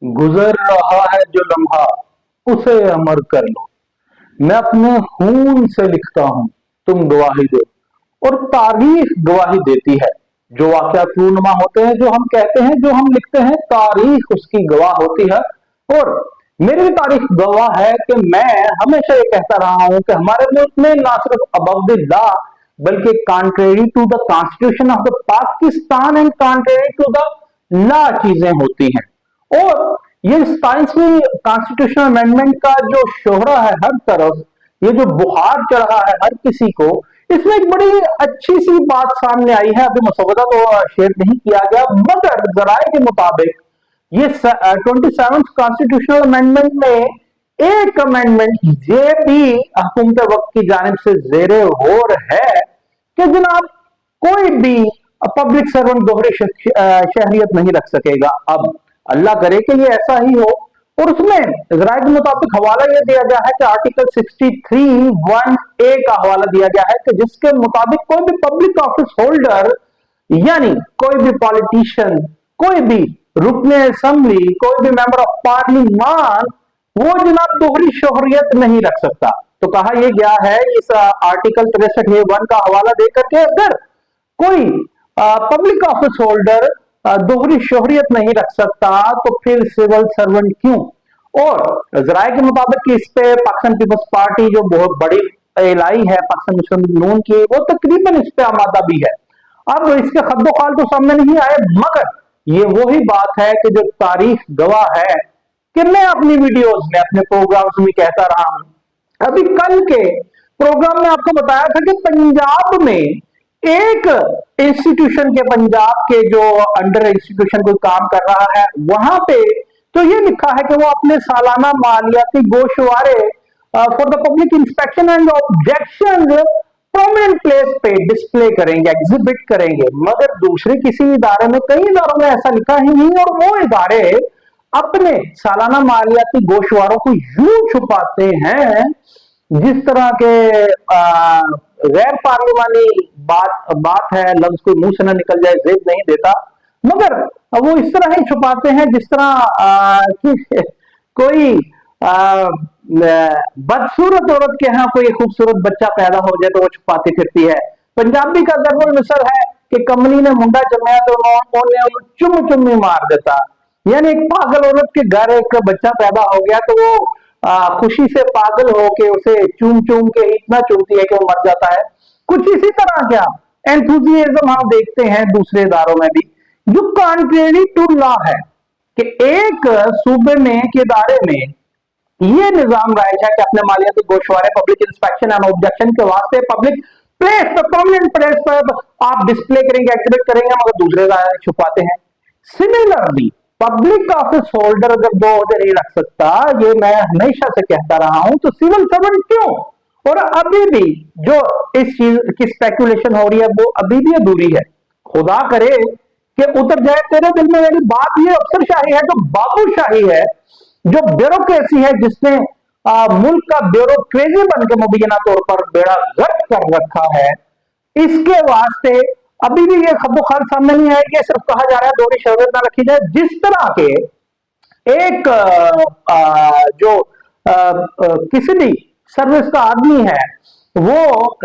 गुजर रहा है जो लम्हा उसे अमर कर लो। मैं अपने खून से लिखता हूं, तुम गवाही दो। और तारीख गवाही देती है। जो वाकयात रूनुमा होते हैं, जो हम कहते हैं, जो हम लिखते हैं, तारीख उसकी गवाह होती है। और मेरी भी तारीख गवाह है कि मैं हमेशा ये कहता रहा हूं कि हमारे मुल्क में ना सिर्फ अबव द लॉ बल्कि contrary to the constitution of the Pakistan and contrary to the law चीजें होती हैं। और ये 27वीं कॉन्स्टिट्यूशनल अमेंडमेंट का जो शोहरा है हर तरफ, ये जो बुखार चढ़ा है हर किसी को, इसमें एक बड़ी अच्छी सी बात सामने आई है। अभी मसौदा तो शेयर नहीं किया गया, मगर जराये के मुताबिक ये 27th कॉन्स्टिट्यूशनल अमेंडमेंट में एक अमेंडमेंट ये भी हुकूमत वक्त की जानिब से जेरे गौर है कि जनाब कोई भी पब्लिक सर्वेंट दोहरी शहरियत नहीं रख सकेगा। अब अल्लाह करे कि ये ऐसा ही हो। और उसमें जराये के मुताबिक हवाला यह दिया गया है कि आर्टिकल 63(1)(a) का हवाला दिया गया है कि जिसके मुताबिक कोई भी पब्लिक ऑफिस होल्डर यानी कोई भी पॉलिटिशियन, कोई भी रुकने असेंबली, कोई भी मेंबर ऑफ पार्लियामेंट, वो जनाब दोहरी शोहरियत नहीं रख सकता। तो कहा यह गया है इस आर्टिकल 63(1) का हवाला देकर के अगर कोई पब्लिक ऑफिस होल्डर दोहरी शोहरियत नहीं रख सकता तो फिर सिविल सर्वेंट क्यों। और जराये के मुताबिक इस पे पाकिस्तान पीपल्स पार्टी जो बहुत बड़ी एलाई है पाकिस्तान मुस्लिम नून की, वो तकरीबन इस पे आमादा भी है। अब इसके खद्दोखाल तो सामने नहीं आए, मगर ये वही बात है कि जो तारीख गवाह है कि मैं अपनी वीडियोस में, अपने प्रोग्राम्स में कहता रहा हूं। अभी कल के प्रोग्राम में आपको बताया था कि पंजाब में एक इंस्टीट्यूशन के, पंजाब के जो अंडर इंस्टीट्यूशन कोई काम कर रहा है, वहां पे तो ये लिखा है कि वो अपने सालाना मालियाती गोशवारे for the public inspection and objection prominent place पे डिस्प्ले करेंगे, एग्जिबिट करेंगे। मगर दूसरे किसी इदारे में, कई इदारों में ऐसा लिखा ही नहीं, और वो इदारे अपने सालाना मालियाती गोशवारों को यूं छुपाते हैं जिस तरह के गैर पार्लिमानी बात है, लफ्ज कोई मुंह से ना निकल जाए, जेब नहीं देता, मगर वो इस तरह ही छुपाते हैं जिस तरह कि कोई बदसूरत औरत के यहाँ कोई खूबसूरत बच्चा पैदा हो जाए तो वो छुपाती फिरती है। पंजाबी का ज़रूर मिसल है कि कमली ने मुंडा जमाया तो उन्होंने चुम चुम्मी मार देता। यानी एक पागल औरत के घर एक बच्चा पैदा हो गया तो वो खुशी से पागल होके उसे चूम चूम के इतना चूमती है कि वो मर जाता है। कुछ इसी तरह क्या एंथुजियाज्म हम देखते हैं दूसरे इदारों में भी, जो कॉन्ट्रेरी टू लॉ है कि एक सूबे में के इदारे में ये निजाम राइज है कि अपने मालियाती गोशवारे पब्लिक इंस्पेक्शन एंड ऑब्जेक्शन के वास्ते पब्लिक प्लेस पर, प्रोमिनेंट प्लेस पर आप डिस्प्ले करेंगे, एग्जिबिट करेंगे, मगर दूसरे इदारे छुपाते हैं। सिमिलरली पब्लिक ऑफिस होल्डर अगर दो ओहदे नहीं रख सकता, ये मैं हमेशा से कहता रहा हूं, तो सिविल सर्वेंट क्यों। और अभी भी जो इस चीज की स्पेकुलेशन हो रही है वो अभी भी अधूरी है। खुदा करे कि उतर जाए तेरे दिल में मेरी बात। ये अफसरशाही है, जो बाबूशाही है, जो ब्यूरोक्रेसी है, जिसने मुल्क का ब्यूरोक्रेसी बन के मुबैना तौर पर बेड़ा गर्क कर रखा है, इसके वास्ते अभी भी ये खब्बोखाल सामने नहीं आएगी। ये सिर्फ कहा जा रहा है दोहरी शोहरत ना रखी जाए। जिस तरह के एक जो किसी भी सर्विस का आदमी है, वो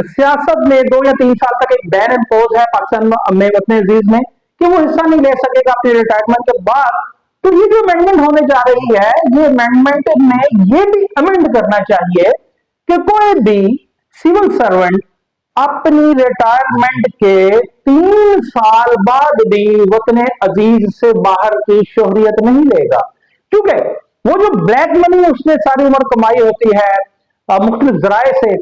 सियासत में 2 या 3 साल तक एक बैन इम्पोज है पाकिस्तान में अपने अजीज में कि वो हिस्सा नहीं ले सकेगा अपने रिटायरमेंट के बाद। तो ये जो अमेंडमेंट होने जा रही है, ये अमेंडमेंट में ये भी अमेंड करना चाहिए कि कोई भी सिविल सर्वेंट अपनी रिटायरमेंट के 3 साल बाद भी वतन अजीज से बाहर की शोहरियत नहीं लेगा। क्योंकि वो जो ब्लैक मनी उसने सारी उम्र कमाई होती है मुख्तलिफ जराए से,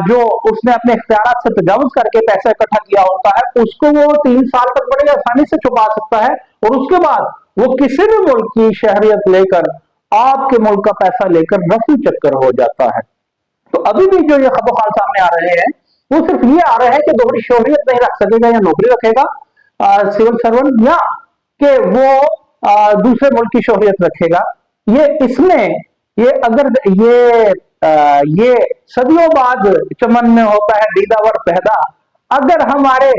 जो उसने अपने इख्तियारात से तजावुज करके पैसा इकट्ठा किया होता है, उसको वो 3 साल तक बड़ी आसानी से छुपा सकता है। और उसके बाद वो किसी भी मुल्क की शहरियत लेकर, आपके मुल्क का पैसा लेकर रफू चक्कर हो जाता है। तो अभी भी जो ये खबरखाल सामने आ रहे हैं, वो सिर्फ ये आ रहा है कि दोहरी शोहरियत नहीं रख सकेगा या नौकरी रखेगा सिविल सर्वेंट, या कि वो दूसरे मुल्क की शोहरियत रखेगा। ये इसमें ये अगर ये सदियों बाद चमन में होता है दीदावर पैदा। अगर हमारे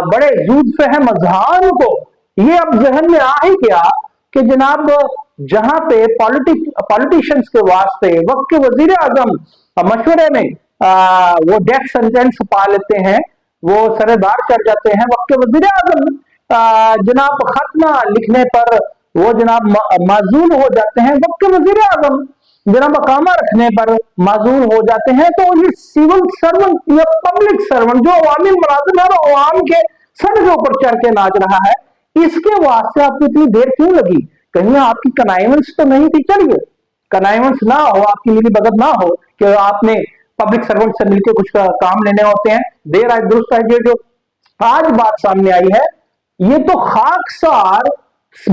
बड़े जूद फहम अजहान को ये अब जहन में आ ही गया कि जनाब जहां पे पॉलिटिशियंस के वास्ते वक्त के वजीर आजम मशवरे में वो डेथ सेंटेंस पा लेते हैं, वो सरेदार चढ़ जाते हैं। वक्त के वजीर आजम जनाब खतना लिखने पर वो जनाब माजूल हो जाते हैं। वक्त के वजीर आजम जनाब अकामा रखने पर माजूल हो जाते हैं। तो ये सिविल सर्वेंट या पब्लिक सर्वेंट जो अवामी मुलाजिम है और अवाम के सर के ऊपर चढ़ के नाच रहा है, इसके वास्ते आपको इतनी देर क्यों लगी? कहीं आपकी कनाइवेंस तो नहीं थी? चलिए कनाइवेंस ना हो, आपकी मिली भगत ना हो कि आपने पब्लिक सर्वेंट से मिलकर कुछ काम लेने होते हैं। देर आज दुरुस्त है। जो आज बात सामने आई है, ये तो खाकसार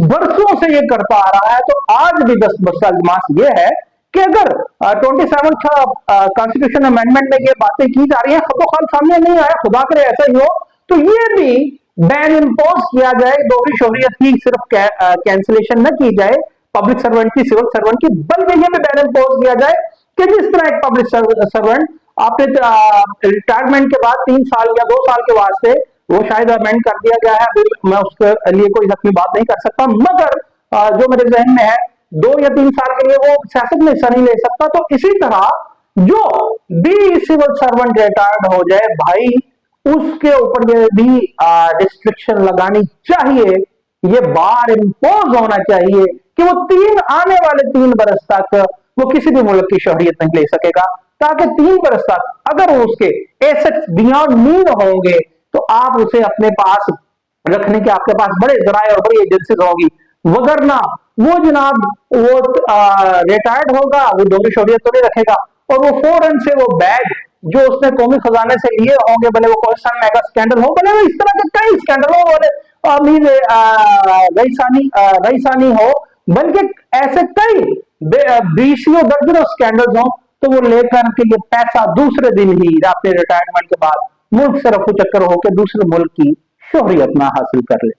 बरसों से ये करता आ रहा है। तो आज भी 10 बरस ये है कि अगर 27 कॉन्स्टिट्यूशन अमेंडमेंट में ये बातें की जा रही है, खतो खाल सामने नहीं आया, खुदा करे ऐसा ही हो, तो ये भी बैन इम्पोज किया जाए। दोहरी शोहरियत की सिर्फ कैंसिलेशन न की जाए पब्लिक सर्वेंट की, सिविल सर्वेंट की, बल्कि ये भी बैन इम्पोज किया जाए कि जिस तरह एक पब्लिक सर्वेंट आपने रिटायरमेंट के बाद 3 साल या 2 साल के वास्ते, वो शायद अमेंड कर दिया गया है, अभी मैं उसके लिए कोई अपनी बात नहीं कर सकता, मगर जो मेरे जहन में है 2 या 3 साल के लिए वो सियासत में हिस्सा नहीं ले सकता। तो इसी तरह जो भी सिविल सर्वेंट रिटायर्ड हो जाए भाई, उसके ऊपर ये भी रिस्ट्रिक्शन लगानी चाहिए। ये बार इम्पोज होना चाहिए कि वो आने वाले 3 बरस तक वो किसी भी मुल्क की शोहरियत नहीं ले सकेगा, ताकि 3 बरस तक अगर उसके एसेट्स बियॉन्ड मीन होंगे तो आप उसे अपने पास रखने के आपके पास बड़े जराए और बड़ी एजेंसीज होगी। वगरना वो जनाब वो रिटायर्ड होगा, वो दोहरी शोहरियत तो नहीं रखेगा, और वो फौरन से वो बैग जो उसने कौमी खजाने से लिए होंगे, भले वो कोस्टल मेगा स्कैंडल हो, भले वो इस तरह के कई स्कैंडल हो, भले अमीर रईसानी हो, बल्कि ऐसे कई बीसियों दर्जनों स्कैंडल्स हो, तो वो लेकर के ये पैसा दूसरे दिन ही अपने रिटायरमेंट के बाद मुल्क से रफू चक्कर होकर दूसरे मुल्क की शोहरियत ना हासिल कर ले।